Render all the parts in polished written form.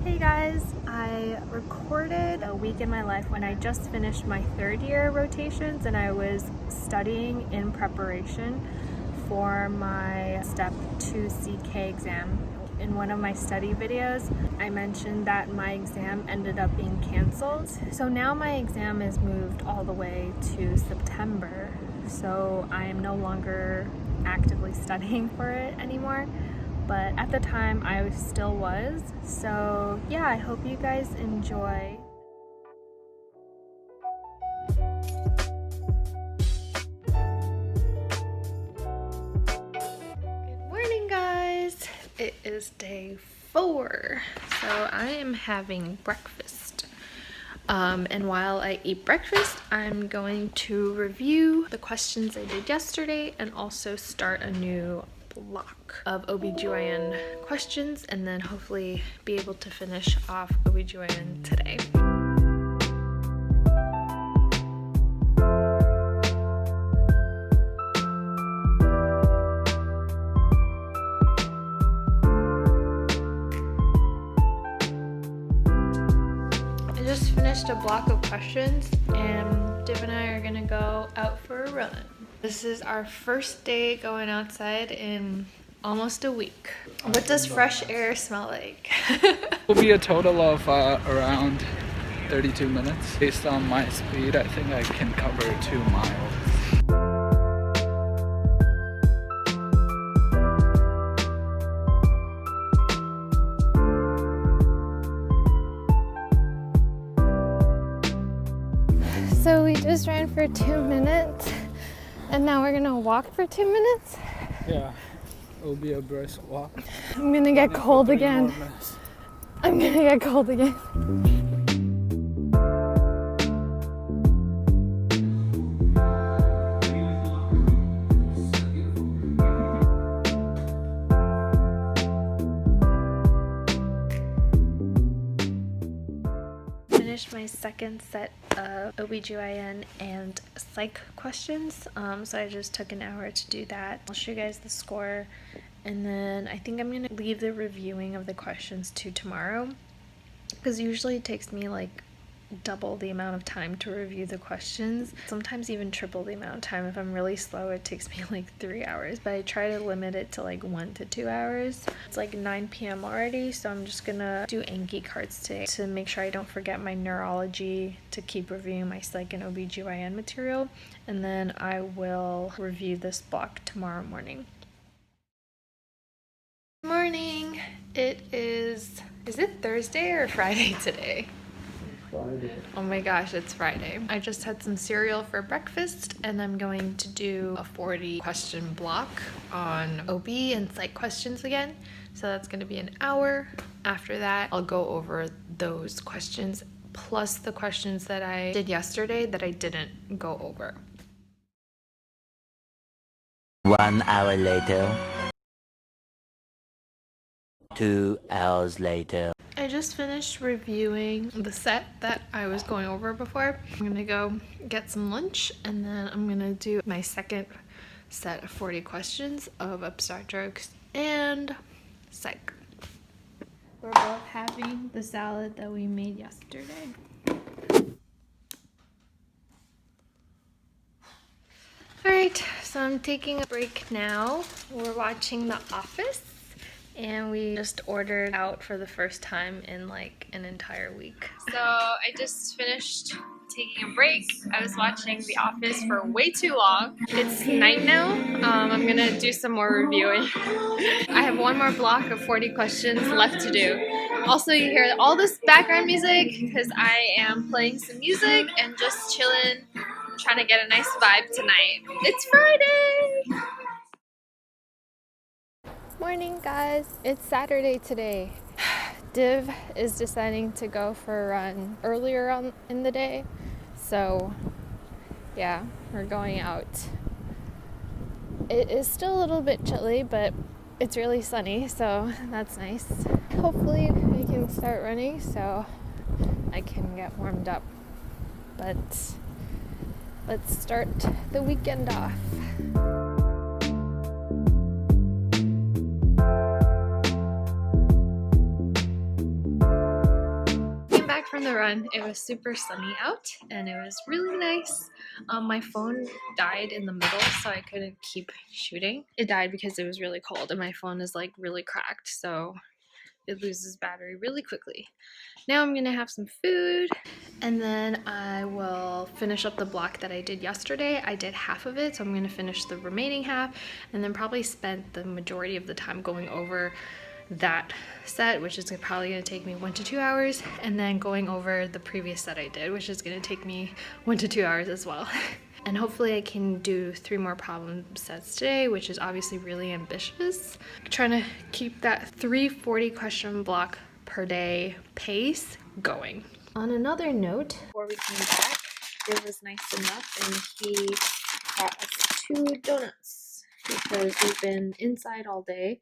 Hey guys, I recorded a week in my life when I just finished my third year rotations and I was studying in preparation for my Step 2 CK exam. In one of my study videos, I mentioned that my exam ended up being canceled. So now my exam is moved all the way to September. So I am no longer actively studying for it anymore. But at the time I still was. So yeah, I hope you guys enjoy. Good morning guys. It is day 4. So I am having breakfast. And while I eat breakfast, I'm going to review the questions I did yesterday and also start a new block of OBGYN questions and then hopefully be able to finish off OBGYN today. I just finished a block of questions and Div and I are gonna go out for a run. This is our first day going outside in almost a week. What does fresh air smell like? It will be a total of around 32 minutes. Based on my speed, I think I can cover 2 miles. So we just ran for 2 minutes and now we're gonna walk for 2 minutes. Yeah, it will be a brisk walk. I'm gonna get cold again. I'm gonna get cold again. Finished my second set of OBGYN and psych questions, so I just took an hour to do that. I'll show you guys the score, and then I think I'm gonna leave the reviewing of the questions to tomorrow, because usually it takes me like double the amount of time to review the questions, sometimes even triple the amount of time. If I'm really slow, it takes me like 3 hours, but I try to limit it to like 1 to 2 hours. It's like 9 p.m. already, so I'm just gonna do Anki cards today to make sure I don't forget my neurology, to keep reviewing my psych and OBGYN material, and then I will review this block tomorrow morning. Morning! It is it Thursday or Friday today? Friday. Oh my gosh, it's Friday. I just had some cereal for breakfast and I'm going to do a 40 question block on OB and psych questions again. So that's going to be an hour. After that, I'll go over those questions plus the questions that I did yesterday that I didn't go over. 1 hour later. 2 hours later. I just finished reviewing the set that I was going over before. I'm gonna go get some lunch and then I'm gonna do my second set of 40 questions of obstetrics and psych. We're both having the salad that we made yesterday. Alright, so I'm taking a break now. We're watching The Office. And we just ordered out for the first time in like an entire week. So I just finished taking a break. I was watching The Office for way too long. It's night now. I'm gonna do some more reviewing. I have one more block of 40 questions left to do. Also, you hear all this background music because I am playing some music and just chilling, trying to get a nice vibe tonight. It's Friday! Morning guys, it's Saturday today. Div is deciding to go for a run earlier in the day, so yeah, we're going out. It is still a little bit chilly, but it's really sunny, so that's nice. Hopefully we can start running so I can get warmed up, but let's start the weekend off. back from the run. It was super sunny out and it was really nice. My phone died in the middle, so I couldn't keep shooting. It died because it was really cold and my phone is like really cracked, so it loses battery really quickly. Now I'm gonna have some food and then I will finish up the block that I did yesterday. I did half of it, so I'm gonna finish the remaining half and then probably spend the majority of the time going over that set, which is probably going to take me 1 to 2 hours, and then going over the previous set I did, which is going to take me 1 to 2 hours as well. And hopefully I can do 3 more problem sets today, which is obviously really ambitious. I'm trying to keep that 340 question block per day pace going. On another note, before we came back, it was nice enough and he brought us 2 donuts because we've been inside all day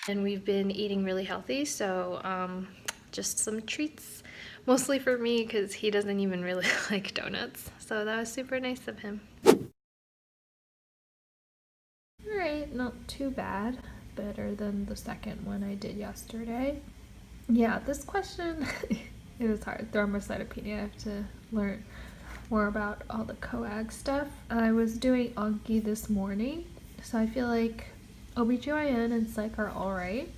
and we've been eating really healthy, so just some treats, mostly for me because he doesn't even really like donuts, so that was super nice of him. Alright, not too bad. Better than the second one I did yesterday. Yeah, this question, it was hard. Thrombocytopenia, I have to learn more about all the coag stuff. I was doing Anki this morning, so I feel like OBGYN and psych are alright.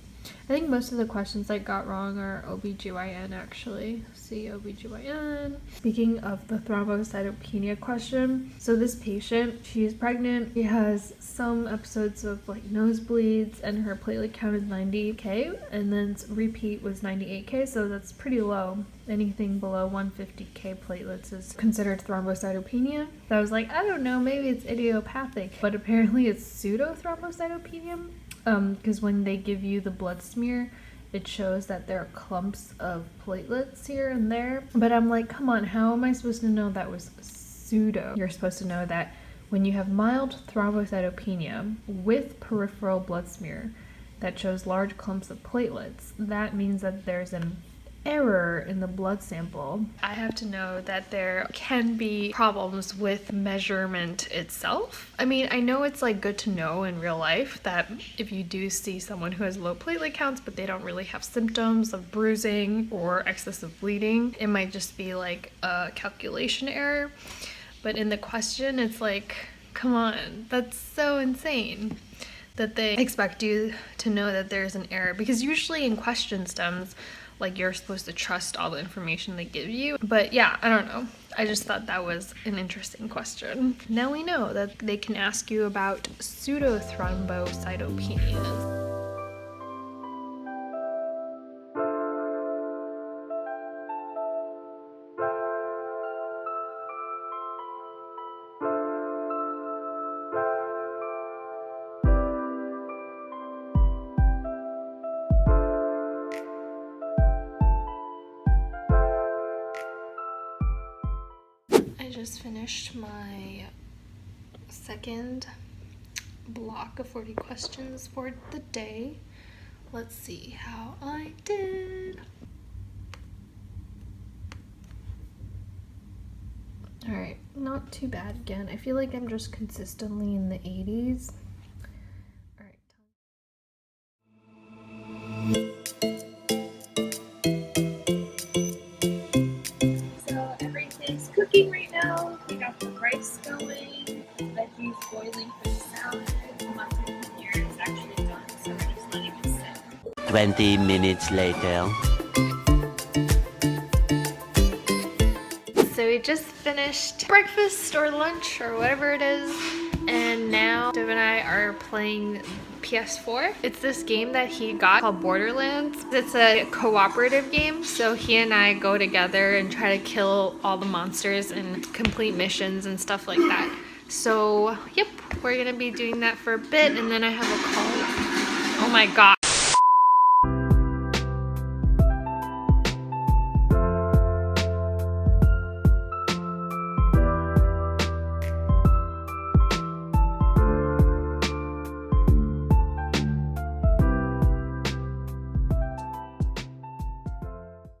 I think most of the questions I got wrong are OBGYN actually. See, OBGYN. Speaking of the thrombocytopenia question, so this patient, she is pregnant, she has some episodes of like nosebleeds and her platelet count is 90k and then repeat was 98k, so that's pretty low. Anything below 150k platelets is considered thrombocytopenia. So I was like, I don't know, maybe it's idiopathic, but apparently it's pseudo-thrombocytopenia. Because when they give you the blood smear, it shows that there are clumps of platelets here and there. But I'm like, come on, how am I supposed to know that was pseudo? You're supposed to know that when you have mild thrombocytopenia with peripheral blood smear that shows large clumps of platelets, that means that there's an error in the blood sample. I have to know that there can be problems with measurement itself. I mean, I know it's like good to know in real life that if you do see someone who has low platelet counts but they don't really have symptoms of bruising or excessive bleeding, it might just be like a calculation error. But in the question, it's like, come on, that's so insane that they expect you to know that there's an error, because usually in question stems, like, you're supposed to trust all the information they give you. But yeah, I don't know. I just thought that was an interesting question. Now we know that they can ask you about pseudothrombocytopenia. I just finished my second block of 40 questions for the day. Let's see how I did. Alright, not too bad again. I feel like I'm just consistently in the 80s. Alright. So everything's cooking right now. We got the rice going, veggies boiling for the salad. The mustard here is actually done, so we're just letting it sit. 20 minutes later. So we just finished breakfast or lunch or whatever it is, and now Dev and I are playing PS4. It's this game that he got called Borderlands. It's a cooperative game, so he and I go together and try to kill all the monsters and complete missions and stuff like that. So yep, we're gonna be doing that for a bit, and then I have a call. Oh my god.